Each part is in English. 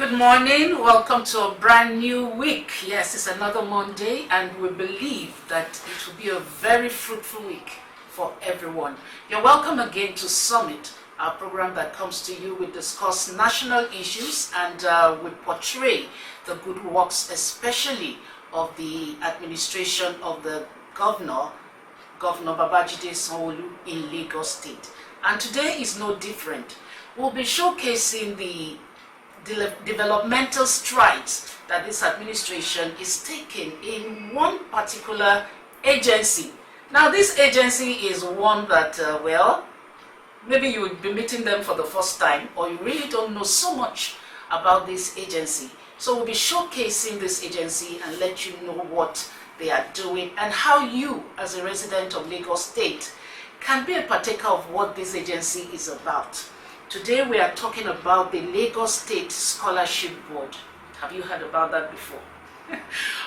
Good morning, welcome to a brand new week. Yes, it's another Monday and we believe that it will be a very fruitful week for everyone. You're welcome again to Summit, our program that comes to you. We discuss national issues and we portray the good works, especially of the administration of the Governor Babajide Sanwo-Olu in Lagos State. And today is no different. We'll be showcasing the developmental strides that this administration is taking in one particular agency. Now, this agency is one that, maybe you would be meeting them for the first time, or you really don't know so much about this agency. So we'll be showcasing this agency and let you know what they are doing and how you, as a resident of Lagos State, can be a partaker of what this agency is about. Today we are talking about the Lagos State Scholarship Board. Have you heard about that before?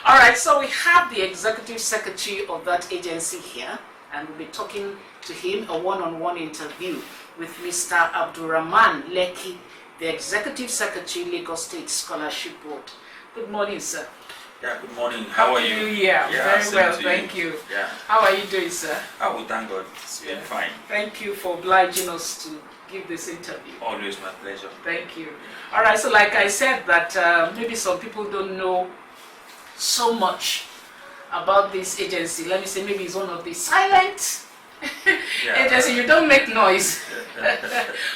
All right, so we have the Executive Secretary of that agency here, and we'll be talking to him, a one-on-one interview with Mr. Abdurrahman Lekki, the Executive Secretary, Lagos State Scholarship Board. Good morning, sir. Yeah, good morning. How are you? Happy New Year. Very well, thank you. Yeah. How are you doing, sir? Oh, thank God. It's been fine. Thank you for obliging us to give this interview. Always my pleasure. Thank you. All right, so like I said, that maybe some people don't know so much about this agency. Let me say, maybe it's one of the silent agency. You don't make noise.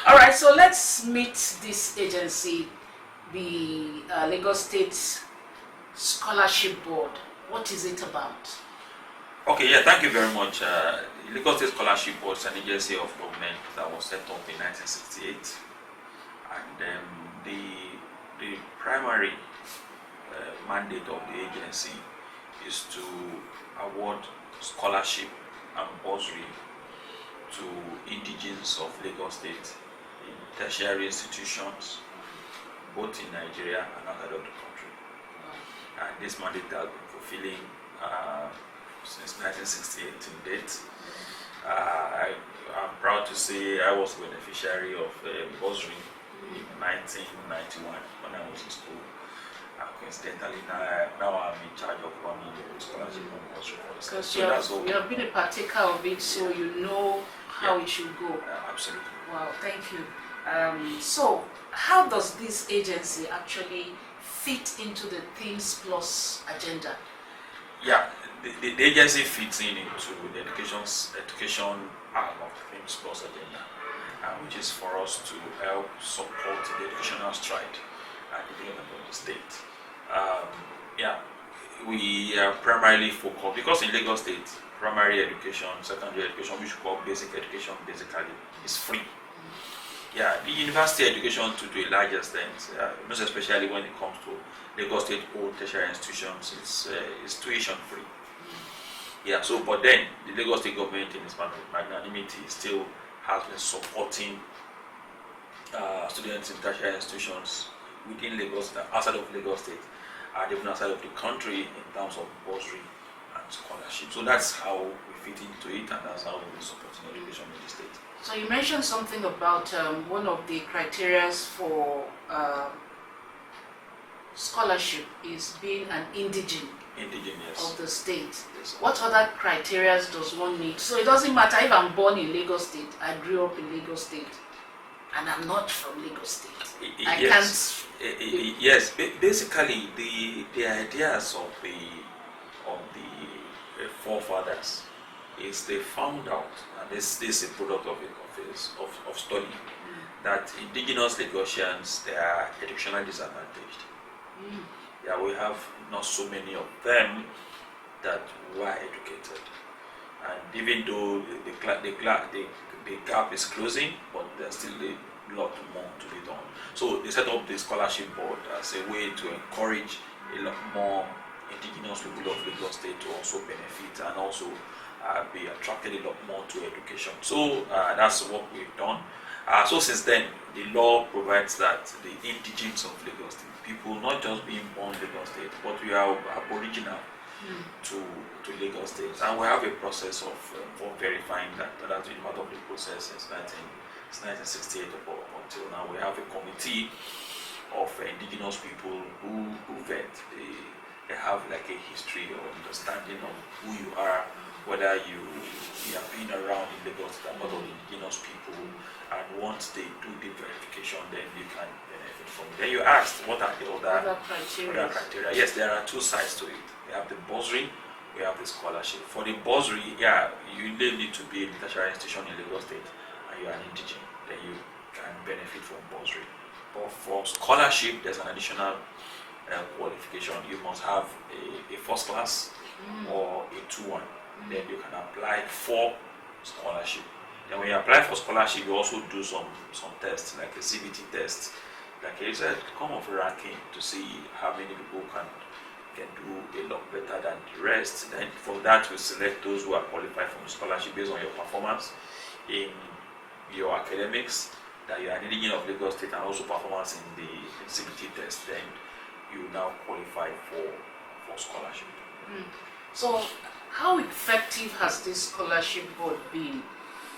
All right, so let's meet this agency, the Lagos State Scholarship Board. What is it about? Okay, yeah, thank you very much. Lagos State Scholarship Board is an agency of government that was set up in 1968, and the primary mandate of the agency is to award scholarship and bursary to indigenes of Lagos State in tertiary institutions, both in Nigeria and outside of the country. And this mandate has been fulfilling since 1968 to date. I'm proud to say I was a beneficiary of bursary in 1991 when I was in school. Coincidentally, now I'm in charge of running the scholarship and bursary for the state. Because you have been a partaker of it, so you know how it should go. Absolutely. Wow, thank you. So, how does this agency actually fit into the Things Plus agenda? Yeah, the agency fits into the education arm of the Things Plus agenda, which is for us to help support the educational stride and the development of the state. We are primarily focused, because in Lagos State, primary education, secondary education, which we call basic education basically, is free. Yeah, the university education to a large extent, most especially when it comes to Lagos State old tertiary institutions, it's tuition free. Yeah, so but then the Lagos State government in its magnanimity still has been supporting students in tertiary institutions within Lagos, outside of Lagos State, and even outside of the country in terms of bursary and scholarship. So that's how we fit into it, and that's how we're supporting education in the state. So you mentioned something about one of the criteria for scholarship is being an indigene Yes. of the state. Yes. What other criteria does one need? So it doesn't matter if I'm born in Lagos State, I grew up in Lagos State, and I'm not from Lagos State. Yes. Basically, the ideas of the forefathers is they found out, and this is a product of study, that indigenous Lagosians, they are educationally disadvantaged. Yeah, we have not so many of them that were educated, and even though the gap is closing, but there's still a lot more to be done. So they set up the scholarship board as a way to encourage a lot more indigenous people of Lagos State to also benefit and also be attracted a lot more to education. So that's what we've done. So since then, the law provides that the indigenes of Lagos State, people not just being born Lagos State, but we are aboriginal to Lagos State, and we have a process of verifying that has been part of the process since 1968 up until now. We have a committee of indigenous people who vet. They have like a history or understanding of who you are, whether you have been around in Lagos, a lot of indigenous people, and once they do the verification, then you can benefit from it. Then you asked, what are the other criteria? Yes, there are two sides to it. We have the bursary, we have the scholarship. For the bursary, yeah, you need to be a tertiary institution in Lagos State, and you are an indigen, then you can benefit from bursary. But for scholarship, there's an additional qualification. You must have a first class or a 2-1. Then you can apply for scholarship. Then when you apply for scholarship, you also do some tests, like a CBT test, like a kind of ranking to see how many people can do a lot better than the rest. Then from that, we select those who are qualified for scholarship based on your performance in your academics, that you are an indigen of Lagos State, and also performance in the CBT test. Then you now qualify for scholarship. So how effective has this scholarship board been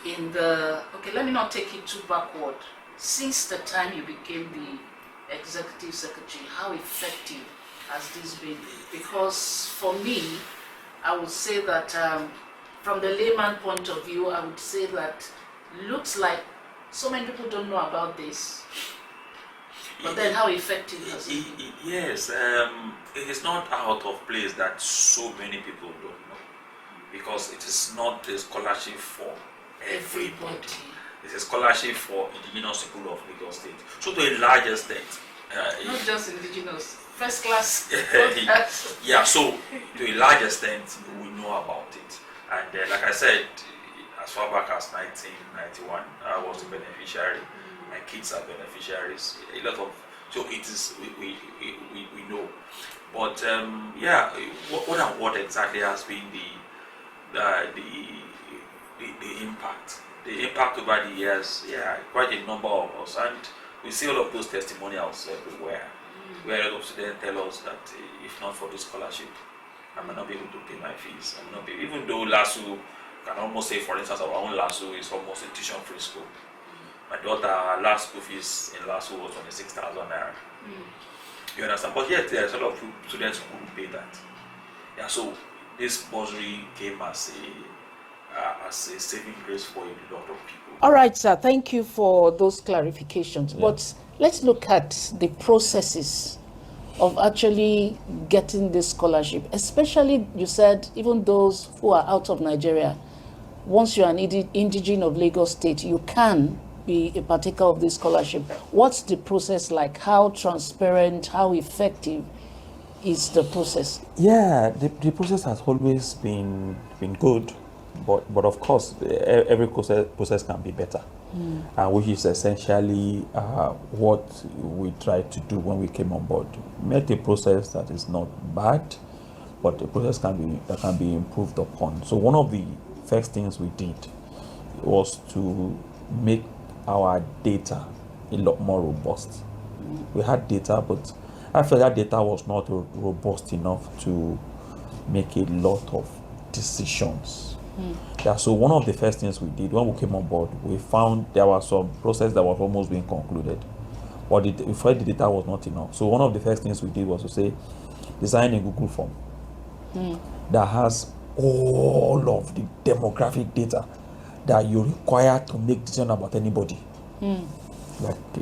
in the, okay, let me not take it too backward, since the time you became the executive secretary, how effective has this been? Because for me, I would say that from the layman point of view, I would say that looks like so many people don't know about this. But then how effective is it? Yes, it is not out of place that so many people don't know, because it is not a scholarship for everybody. It's a scholarship for indigenous people of Lagos State. So to a large extent, not just indigenous, first class. Yeah, so to a large extent, we know about it. And like I said, as far back as 1991, I was a beneficiary. My kids are beneficiaries. A lot of, so it is, we know. But yeah, what exactly has been the impact? The impact over the years, yeah, quite a number of us, and we see all of those testimonials everywhere, where a lot of students tell us that if not for this scholarship, I might not be able to pay my fees. I might not be, even though LASU, can almost say, for instance, our own LASU is almost a tuition-free school. My daughter, last school fees in LASU was 26,000 naira. You understand? But yet, there's a lot of students who couldn't pay that. Yeah, so this bursary came as a saving grace for a lot of people. All right, sir. Thank you for those clarifications. Yeah. But let's look at the processes of actually getting this scholarship. Especially, you said, even those who are out of Nigeria, once you're an indigen of Lagos State, you can be a partaker of this scholarship. What's the process like? How transparent, how effective is the process? Yeah, the process has always been good. But of course, every process can be better, which is essentially what we tried to do when we came on board. Make a process that is not bad, but the process can be improved upon. So one of the first things we did was to make our data a lot more robust. We had data, but I felt that data was not robust enough to make a lot of decisions. Yeah, so one of the first things we did when we came on board, we found there was some process that was almost being concluded, but we felt the data was not enough. So one of the first things we did was to say, design a Google form that has all of the demographic data that you require to make decision about anybody. Like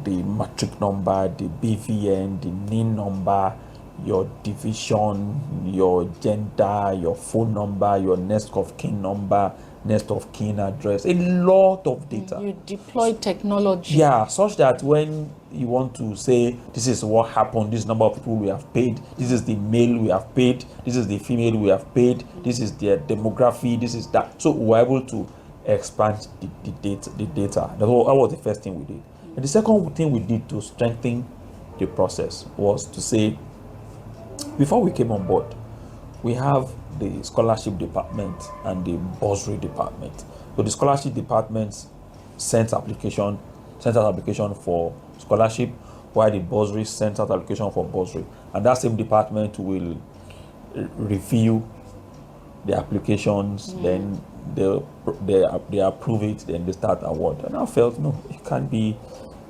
the matric number, the BVN, the NIN number, your division, your gender, your phone number, your next of kin number, next of kin address, a lot of data. You deploy technology. Yeah, such that when you want to say, this is what happened, this number of people we have paid, this is the male we have paid, this is the female we have paid, this is their demography, this is that. So we're able to expand the data. That was the first thing we did. And the second thing we did to strengthen the process was to say, before we came on board, we have the scholarship department and the bursary department. So the scholarship department sends out application for scholarship, while the bursary sends out application for bursary. And that same department will review the applications, then they approve it, then they start award. And I felt, no, it can't be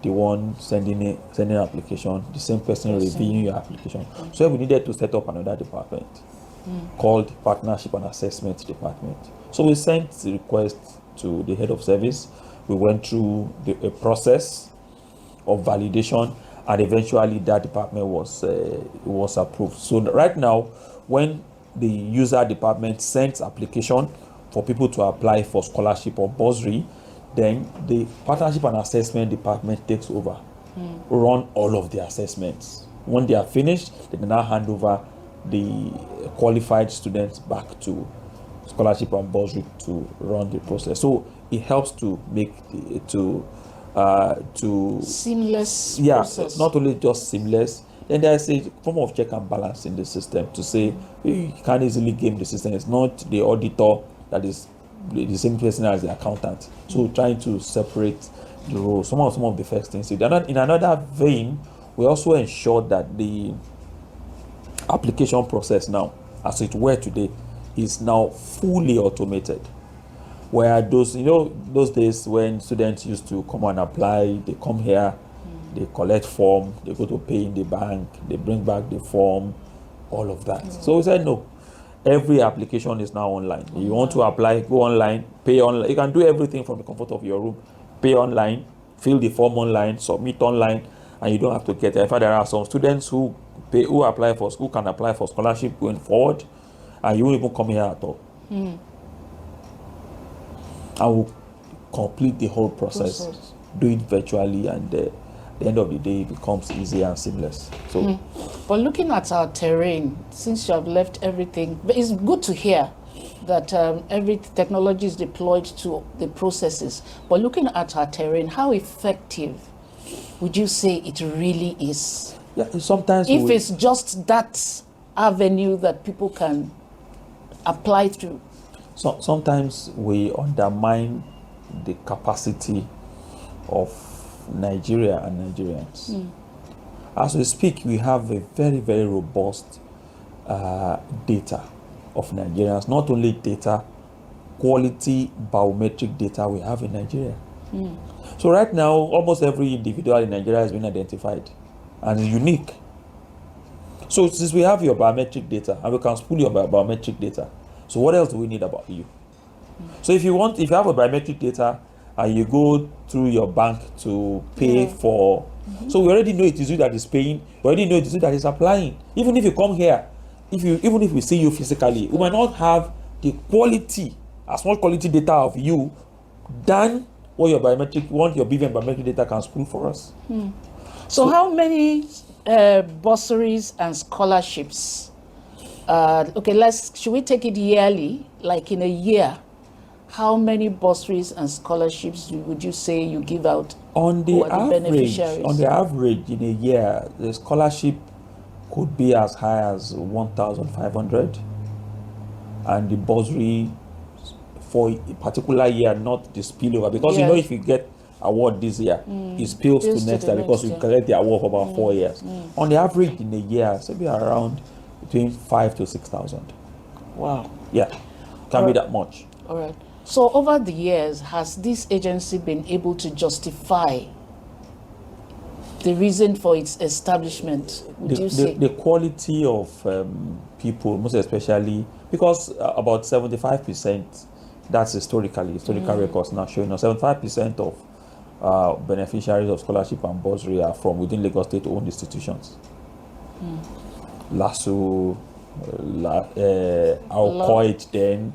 the one sending an application, the same person reviewing your application. So we needed to set up another department called Partnership and Assessment Department. So we sent the request to the head of service. We went through a process of validation, and eventually that department was approved. So right now, when the user department sends application for people to apply for scholarship or bursary, then the Partnership and Assessment Department takes over, run all of the assessments. When they are finished, they can now hand over the qualified students back to scholarship and bursary to run the process. So it helps to make to seamless process. Not only just seamless. Then there's a form of check and balance in the system to say you can't easily game the system. It's not the auditor that is the same person as the accountant. So trying to separate the roles. Some of the first things. In another vein, we also ensure that the application process now, as it were today, is now fully automated. Where those days when students used to come and apply, they come here, they collect form, they go to pay in the bank, they bring back the form, all of that. So we said no. Every application is now online. If you want to apply, go online, pay online. You can do everything from the comfort of your room. Pay online, fill the form online, submit online, and you don't have to get there. In fact, there are some students who can apply for scholarship going forward, and you won't even come here at all. And we'll complete the whole process, do it virtually, and the end of the day, it becomes easy and seamless. So, but looking at our terrain, since you have left everything, but it's good to hear that every technology is deployed to the processes. But looking at our terrain, how effective would you say it really is? Yeah, sometimes if it's just that avenue that people can apply through. So sometimes we undermine the capacity of Nigeria and Nigerians. As we speak, we have a very, very robust data of Nigerians. Not only data, quality biometric data we have in Nigeria. So right now, almost every individual in Nigeria has been identified and is unique. So since we have your biometric data and we can spool your biometric data, so what else do we need about you? So if you have a biometric data and you go through your bank to pay for, so we already know it is you that is paying. We already know it is you that is applying. Even if you come here, even if we see you physically, we might not have the quality, as much quality data of you than what your BVN biometric data can spool for us. So how many bursaries and scholarships? Should we take it yearly? Like in a year, how many bursaries and scholarships would you say you give out? On the average, in a year, the scholarship could be as high as 1,500, and the bursary for a particular year, not the spillover, because if you get award this year, it spills to next year because you collect the award for about 4 years. On the average in a year, it's maybe around between 5,000 to 6,000. Wow. Yeah, can be that much. All right. So over the years, has this agency been able to justify the reason for its establishment? Would you say the quality of people, most especially because about 75%, that's historical records now showing us 75% of beneficiaries of scholarship and bursary are from within Lagos State-owned institutions. LASU, Alcoid then,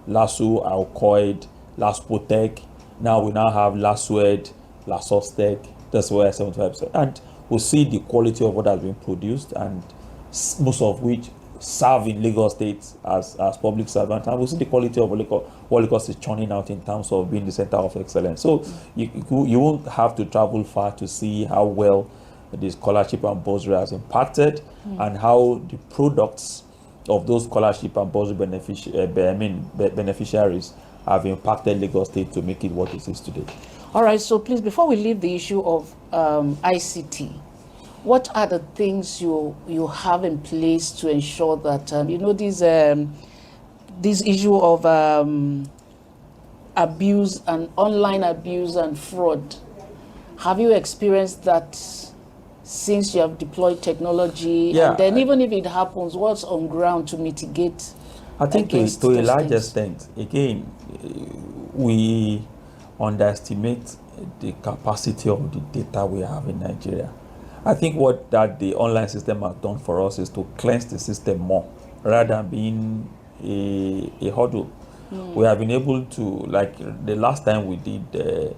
LASU, Alcoid, LASPOTEC. Now we have LASUED, LASOSTEC. That's where 75%. And we see the quality of what has been produced, and most of which serve in Lagos State as public servants. And we see the quality of what Lagos is churning out in terms of being the center of excellence. So you won't have to travel far to see how well the scholarship and bursary has impacted, and how the products of those scholarship and bursary beneficiaries have impacted Lagos State to make it what it is today. All right, so please, before we leave the issue of ICT, what are the things you have in place to ensure that, this issue of abuse and online abuse and fraud, Have you experienced that since you have deployed technology? Yeah, And then even if it happens, what's on ground to mitigate? I think against to a those large things? extent, again, we underestimate the capacity of the data we have in Nigeria. I think what that the online system has done for us is to cleanse the system more rather than being a hurdle. We have been able to, like the last time we did the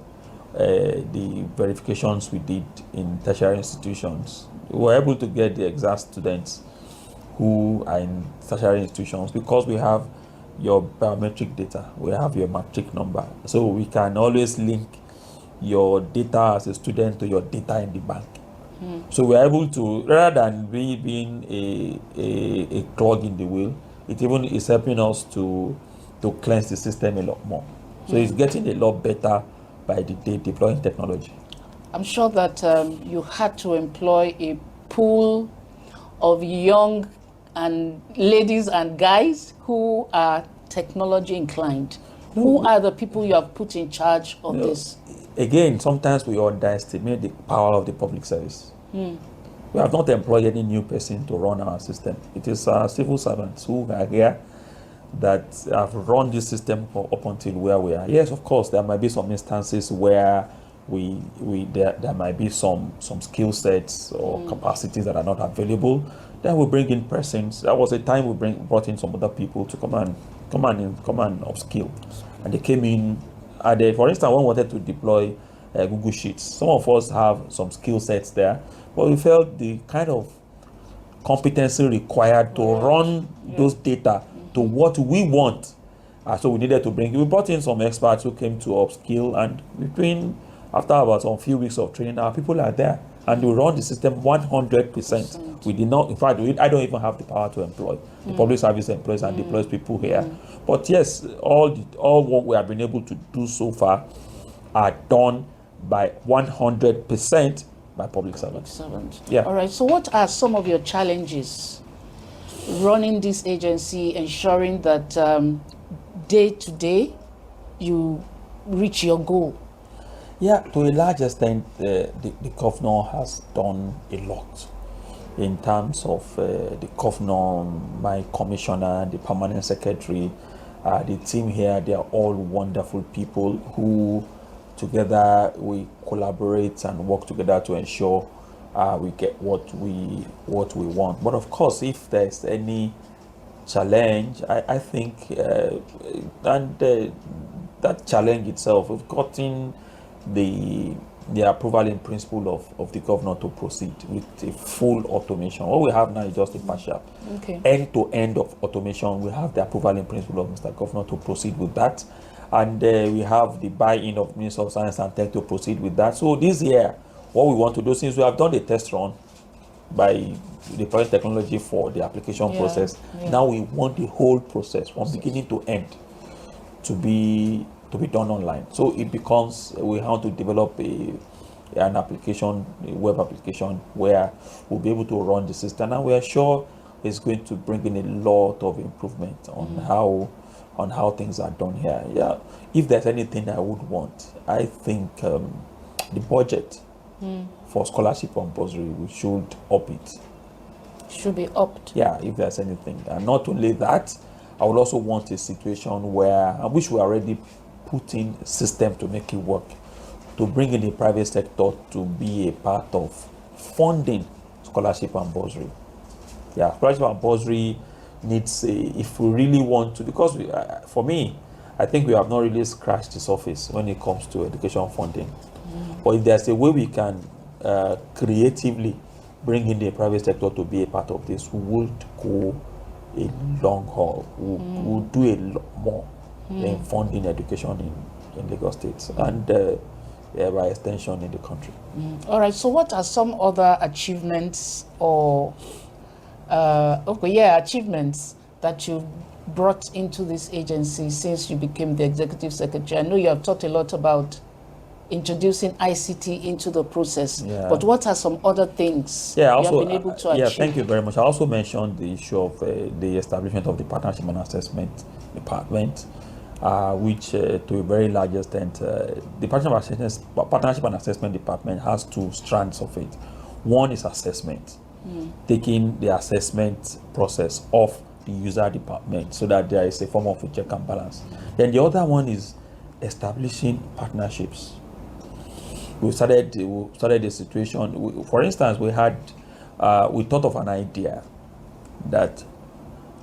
verifications we did in tertiary institutions, we were able to get the exact students who are in tertiary institutions because we have your biometric data, we have your matric number, so we can always link your data as a student to your data in the bank. So we're able to, rather than being a clog in the wheel, it even is helping us to cleanse the system a lot more. So it's getting a lot better by the day deploying technology. I'm sure that you had to employ a pool of young and ladies and guys who are technology inclined. Who are the people you have put in charge of this? Again, sometimes we underestimate the power of the public service. We have not employed any new person to run our system. It is our civil servants who are here that have run this system up until where we are. Yes, of course, there might be some instances where there might be some skill sets or capacities that are not available. Then we bring in persons. There was a time we brought in some other people to come and upskill, and they came in. For instance, when we wanted to deploy Google Sheets, some of us have some skill sets there, but we felt the kind of competency required to run those data to what we want. So we needed to we brought in some experts who came to upskill, and after about some few weeks of training, our people are there and we run the system 100%. We did not, in fact, I don't even have the power to employ. The public service employs and deploys people here. But yes, all what we have been able to do so far are done by 100% by public servants. Yeah. All right. So what are some of your challenges running this agency, ensuring that day to day you reach your goal? Yeah, to a large extent, the governor has done a lot in terms of the governor, my commissioner, the permanent secretary, the team here. They are all wonderful people who together we collaborate and work together to ensure we get what we want. But of course, if there's any challenge, I think that challenge itself, we've gotten the approval in principle of the governor to proceed with a full automation. What we have now is just a partial. End-to-end of automation. We have the approval in principle of Mr. Governor to proceed with that, and we have the buy-in of Minister of Science and Tech to proceed with that. So this year, what we want to do, since we have done the test run by deploying technology for the application process, now we want the whole process from beginning to end to be done online. So it becomes, we have to develop an application, a web application, where we'll be able to run the system, and we are sure it's going to bring in a lot of improvement on how things are done here. Yeah, if there's anything I would want, I think the budget for scholarship and bursary, we should up it. Should be upped. Yeah, if there's anything. And not only that, I would also want a situation where, I wish we already put in a system to make it work, to bring in the private sector to be a part of funding scholarship and bursary. Yeah, scholarship and bursary needs if we really want to, because for me, I think we have not really scratched the surface when it comes to education funding. But if there's a way we can creatively bring in the private sector to be a part of this, we would go a long haul. We'll do a lot more in funding education in Lagos State and by extension in the country. All right. So what are some other achievements or achievements that you've brought into this agency since you became the executive secretary? I know you have talked a lot about introducing ICT into the process, but what are some other things you have been able to achieve? Yeah, thank you very much. I also mentioned the issue of the establishment of the Partnership and Assessment Department. which to a very large extent, the Partnership and Assessment Department has two strands of it. One is assessment, taking the assessment process off the user department so that there is a form of a check and balance. Then the other one is establishing partnerships. We started a situation. For instance, we thought of an idea that,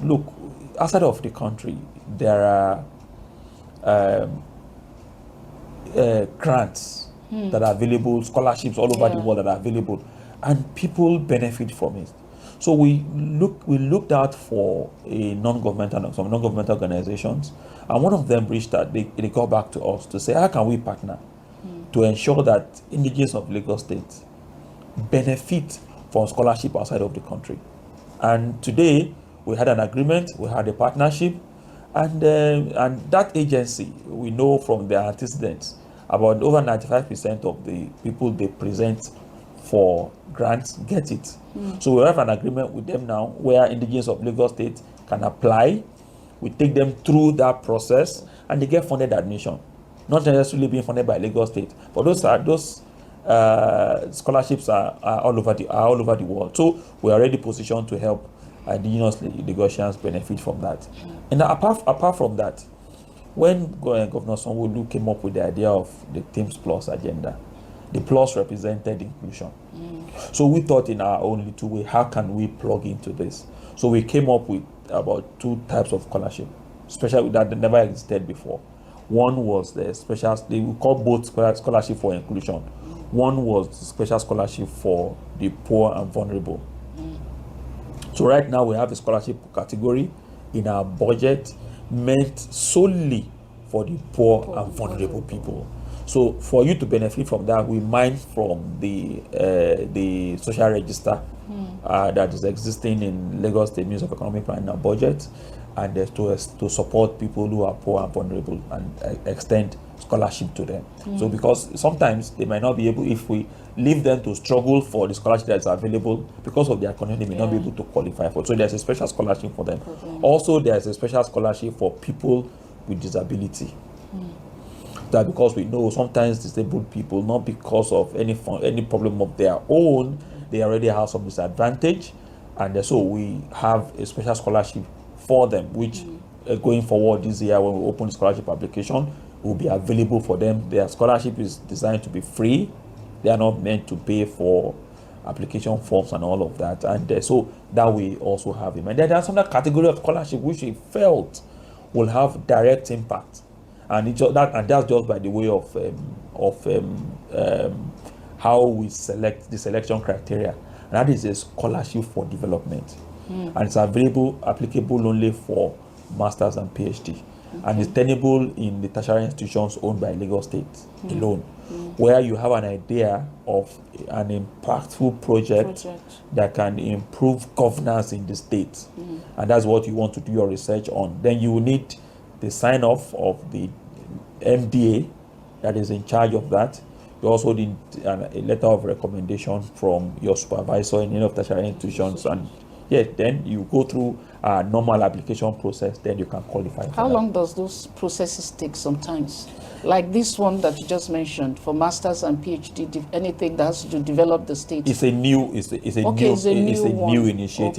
look, outside of the country, there are grants that are available, scholarships all over the world that are available, and people benefit from it. So we looked out for some non-governmental organizations, and one of them reached out. They got back to us to say, how can we partner to ensure that indigenes of Lagos State benefit from scholarship outside of the country? And today we had an agreement, we had a partnership, and that agency, we know from their antecedents, about over 95% of the people they present for grants get it. So we have an agreement with them now where indigenes of Lagos State can apply. We take them through that process and they get funded admission, not necessarily being funded by Lagos State, but those scholarships are all over the world. So we are already positioned to help indigenous Lagosians benefit from that. And apart from that, when Governor Sanwo-Olu came up with the idea of the Teams Plus agenda, the plus represented inclusion. So we thought in our own little way, how can we plug into this? So we came up with about two types of scholarship, especially that never existed before. One was the special, they will call both scholarship for inclusion. One was the special scholarship for the poor and vulnerable. So right now we have a scholarship category in our budget meant solely for the poor and vulnerable people. So for you to benefit from that, we mine from the social register that is existing in Lagos State Ministry of Economic Planning and Budget, and to support people who are poor and vulnerable and extend scholarship to them. So because sometimes they might not be able, if we leave them to struggle for the scholarship that's available, because of their condition, they may not be able to qualify for it. So there's a special scholarship for them. Also, there's a special scholarship for people with disability. That because we know sometimes disabled people, not because of any problem of their own, they already have some disadvantage, and so we have a special scholarship for them, which going forward this year when we open the scholarship application will be available for them. Their scholarship is designed to be free. They are not meant to pay for application forms and all of that, and so that we also have them. And then there's another category of scholarship which we felt will have direct impact. And that's just by the way of how we select the selection criteria. And that is a scholarship for development, and it's applicable only for masters and PhD, and it's tenable in the tertiary institutions owned by Lagos State alone, where you have an idea of an impactful project that can improve governance in the state, and that's what you want to do your research on. Then you will need the sign off of the MDA that is in charge of that. You also need a letter of recommendation from your supervisor in any of the tertiary institutions, and then you go through a normal application process, then you can qualify. How long does those processes take sometimes? Like this one that you just mentioned for masters and PhD, anything that has to develop the state. It's a new initiative. Okay.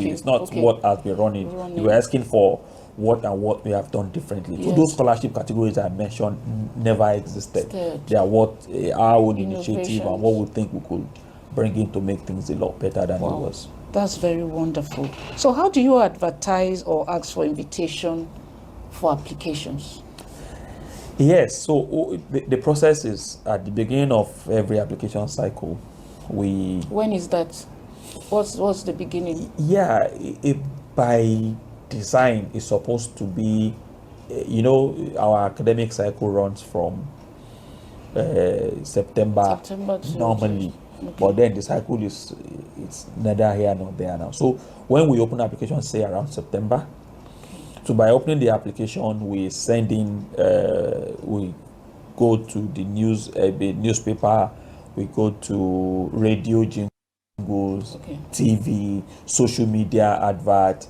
It's not what has been running. You were asking for what we have done differently. So those scholarship categories I mentioned never existed. They are what our own initiative and what we think we could bring in to make things a lot better than it was. That's very wonderful. So how do you advertise or ask for invitation for applications? Yes, so the process is at the beginning of every application cycle. When is that? What's the beginning? Yeah, by design is supposed to be, our academic cycle runs from September normally. Okay. But then the cycle it's neither here nor there now. So when we open application, say around September, so by opening the application, we send in, we go to the newspaper, we go to radio jingles, TV, social media advert,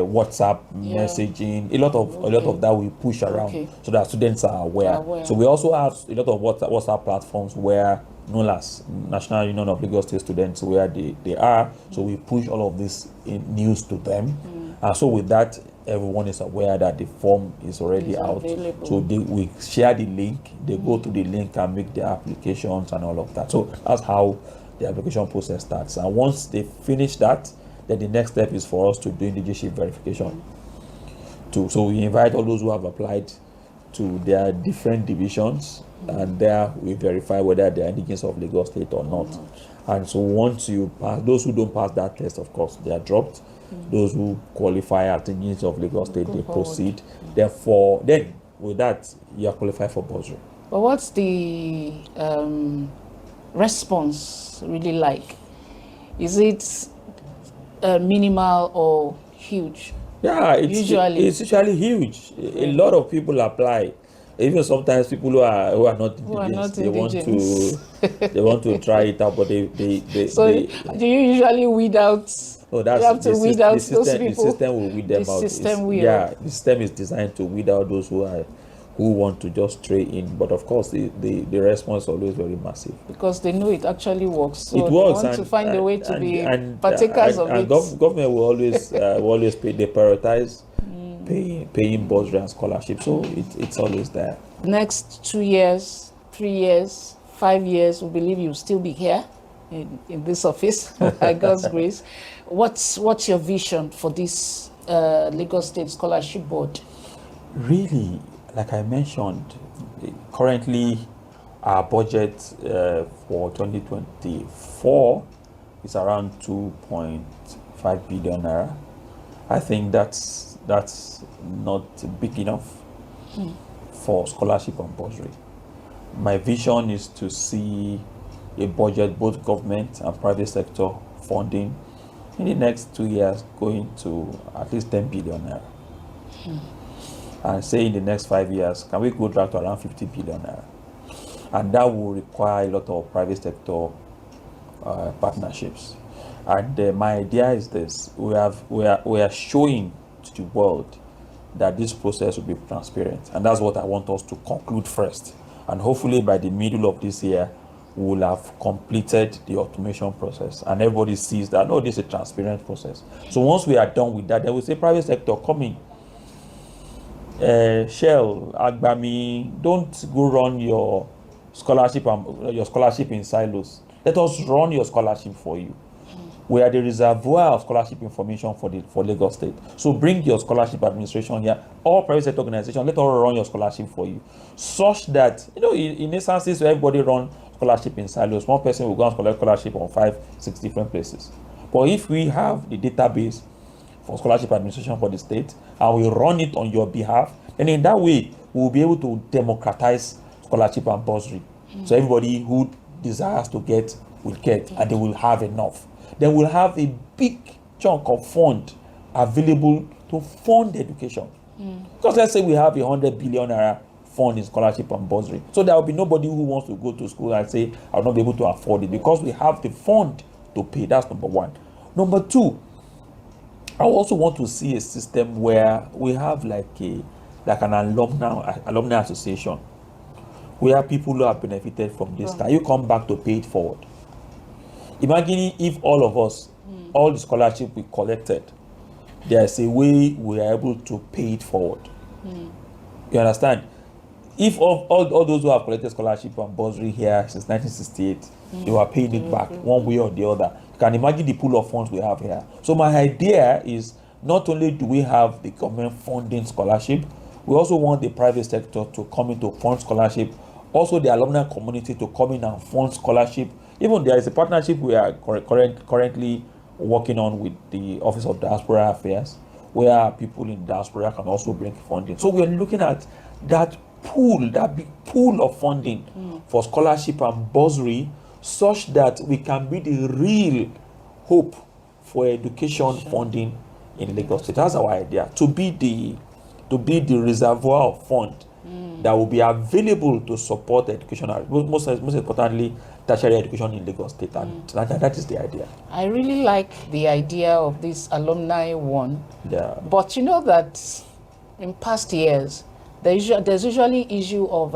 WhatsApp messaging, a lot of that we push around so that students are aware. So we also have a lot of WhatsApp platforms where NOLAS, National Union of Lagos State Students, where they are. So we push all of this news to them. And so with that, everyone is aware that the form is already out. Available. So we share the link, they go to the link and make their applications and all of that. So that's how the application process starts. And once they finish that, then the next step is for us to do indigenship verification. So we invite all those who have applied to their different divisions, and there we verify whether they are indigenous of Lagos State or not. And so once you pass, those who don't pass that test, of course, they are dropped. Those who qualify as indigenous of Lagos State, they proceed. Therefore, then with that, you are qualified for bursary. But what's the response really like? Is it minimal or huge? Yeah, it's usually huge. A lot of people apply. Even sometimes people who are not indigenous, they want to try it out, but they do you usually weed out? Oh, that's you have to weed out those people. The system will weed them out. The system is designed to weed out those who want to just trade in. But of course, the response is always very massive. Because they know it actually works. So it works. They want to find a way to be partakers of it. Government will always pay. They prioritize paying bursary and scholarship. So it's always there. Next 2 years, 3 years, 5 years, we believe you'll still be here in this office by God's grace. What's your vision for this Lagos State Scholarship Board? Really, like I mentioned, currently our budget for 2024 is around 2.5 billion naira. I think that's not big enough for scholarship and bursary. My vision is to see a budget, both government and private sector funding, in the next 2 years going to at least 10 billion naira. And say in the next 5 years, can we go down to around 50 billion naira? And that will require a lot of private sector partnerships. And my idea is this: we are showing to the world that this process will be transparent, and that's what I want us to conclude first. And hopefully by the middle of this year, we will have completed the automation process, and everybody sees that no, this is a transparent process. So once we are done with that, then we say private sector, come in. Shell, Agbami, don't go run your scholarship in silos. Let us run your scholarship for you. We are the reservoir of scholarship information for Lagos State. So bring your scholarship administration here, all private sector organizations, let us run your scholarship for you. Such that, in instances where everybody run scholarship in silos, one person will go and collect scholarship on 5-6 different places. But if we have the database for scholarship administration for the state, and we run it on your behalf, then in that way, we will be able to democratize scholarship and bursary. So everybody who desires to get will get, and they will have enough. Then we'll have a big chunk of fund available to fund education. Because let's say we have 100 billion naira fund in scholarship and bursary. So there will be nobody who wants to go to school and say, I'll not be able to afford it, because we have the fund to pay. That's number one. Number two, I also want to see a system where we have like an alumni association, where people who have benefited from this, can you come back to pay it forward? Imagine if all of us, all the scholarship we collected, there's a way we are able to pay it forward. You understand? If all those who have collected scholarship and bursary here since 1968, they were paying it back one way or the other. You can imagine the pool of funds we have here. So my idea is, not only do we have the government funding scholarship, we also want the private sector to come in to fund scholarship, also the alumni community to come in and fund scholarship. Even there is a partnership we are currently working on with the Office of Diaspora Affairs, where people in diaspora can also bring funding. So we are looking at that pool, that big pool of funding for scholarship and bursary, such that we can be the real hope for education funding in Lagos State. That's our idea, to be the reservoir of fund that will be available to support educational, most importantly, tertiary education in Lagos State, and that is the idea. I really like the idea of this alumni one. Yeah. But you know that in past years, there's usually issue of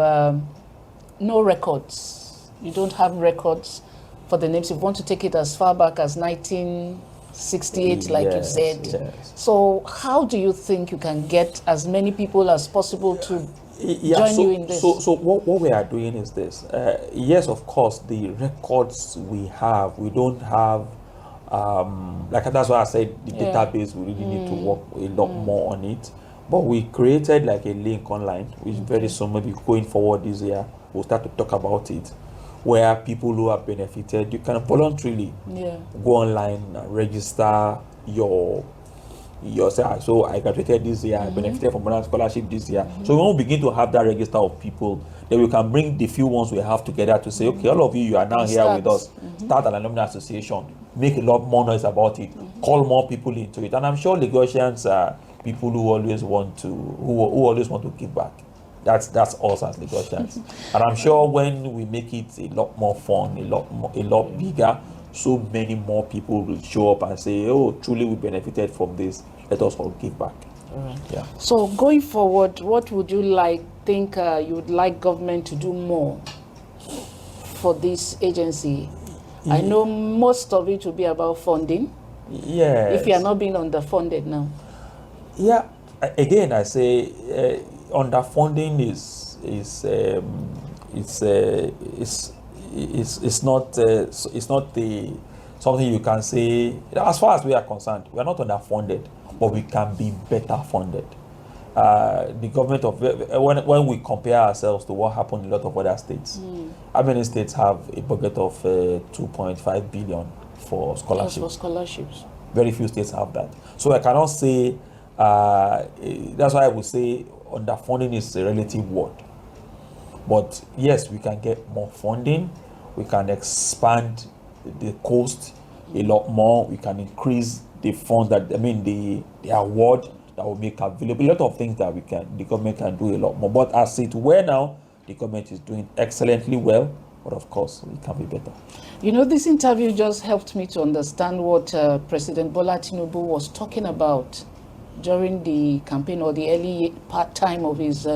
no records. You don't have records for the names. If you want to take it as far back as 1968, like you said. Yes. So how do you think you can get as many people as possible to join you in this? So what we are doing is this. Yes, of course, the records we have, we don't have, like that's why I said the database, we really need to work a lot more on it. But we created like a link online, which very soon, maybe going forward this year, we'll start to talk about it, where people who have benefited, you can voluntarily go online and register yourself. So I graduated this year, I benefited from another scholarship this year. So when we begin to have that register of people, then we can bring the few ones we have together to say, okay, all of you are now here with us. Start an alumni association, make a lot more noise about it, call more people into it. And I'm sure Lagosians are people who always want to give back. That's us as Lagosians. And I'm sure when we make it a lot more fun, a lot bigger, so many more people will show up and say, oh, truly we benefited from this, let us all give back. Right. Yeah. So going forward, what would you think you would like government to do more for this agency? I know most of it will be about funding. Yeah. If you are not being underfunded now. Yeah. Again, I say underfunding it's not something you can say. As far as we are concerned, we are not underfunded, but we can be better funded. The government of when we compare ourselves to what happened in a lot of other states, how many states have a budget of 2.5 billion for scholarships? Yes, for scholarships. Very few states have that. So I cannot say. That's why I would say underfunding is a relative word. But yes, we can get more funding. We can expand the cost a lot more. We can increase the funds the award that will make available. A lot of things that the government can do a lot more. But as it were now, the government is doing excellently well. But of course, it can be better. You know, this interview just helped me to understand what President Bola Tinubu was talking about during the campaign or the early part time of his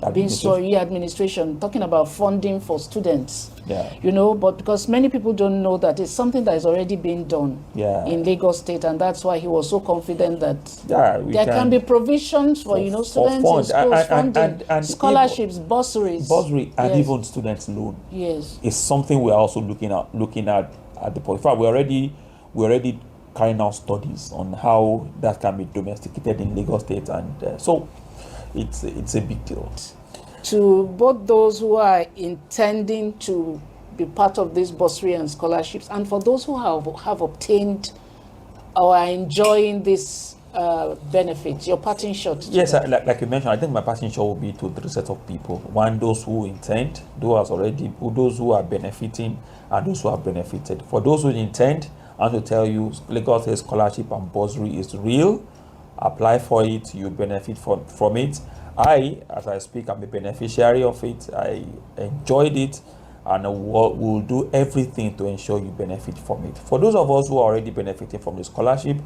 administration, talking about funding for students. Yeah. You know, but because many people don't know that it's something that is already being done in Lagos State, and that's why he was so confident that there can be provisions for students in schools, funding, and scholarships, bursaries, and even students' loan. Yes, it's something we are also looking at the point. In fact, we already carrying out studies on how that can be domesticated in Lagos State, and so it's a big deal. To both those who are intending to be part of this bursary and scholarships, and for those who have obtained or are enjoying this benefits, your parting shot. Yes, like you mentioned, I think my parting shot will be to three sets of people. One, those who intend, those who are benefiting, and those who have benefited. For those who intend, I want to tell you, Lagos State Scholarship and Bursary is real. Apply for it, you benefit from it. I, as I speak, I'm a beneficiary of it. I enjoyed it, and we'll do everything to ensure you benefit from it. For those of us who are already benefiting from the scholarship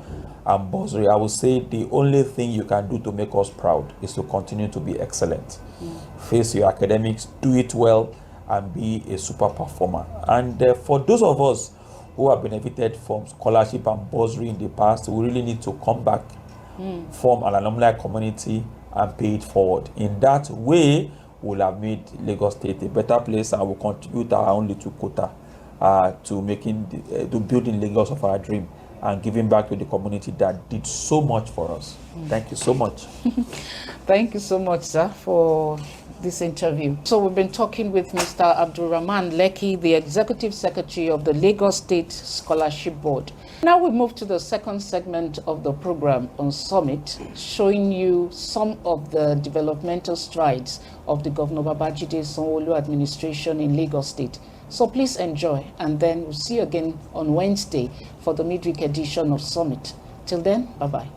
and bursary, I would say the only thing you can do to make us proud is to continue to be excellent. Face your academics, do it well, and be a super performer. And for those of us who have benefited from scholarship and bursary in the past, we really need to come back, form an alumni community, and pay it forward. In that way, we'll have made Lagos State a better place, and will contribute our own little quota to building Lagos of our dream and giving back to the community that did so much for us. Thank you so much. Thank you so much, sir, for this interview. So we've been talking with Mr. Abdulrahman Lekki, the Executive Secretary of the Lagos State Scholarship Board. Now we move to the second segment of the program on Summit, showing you some of the developmental strides of the Governor Babajide Sanwo-Olu administration in Lagos State. So please enjoy, and then we'll see you again on Wednesday for the midweek edition of Summit. Till then, bye-bye.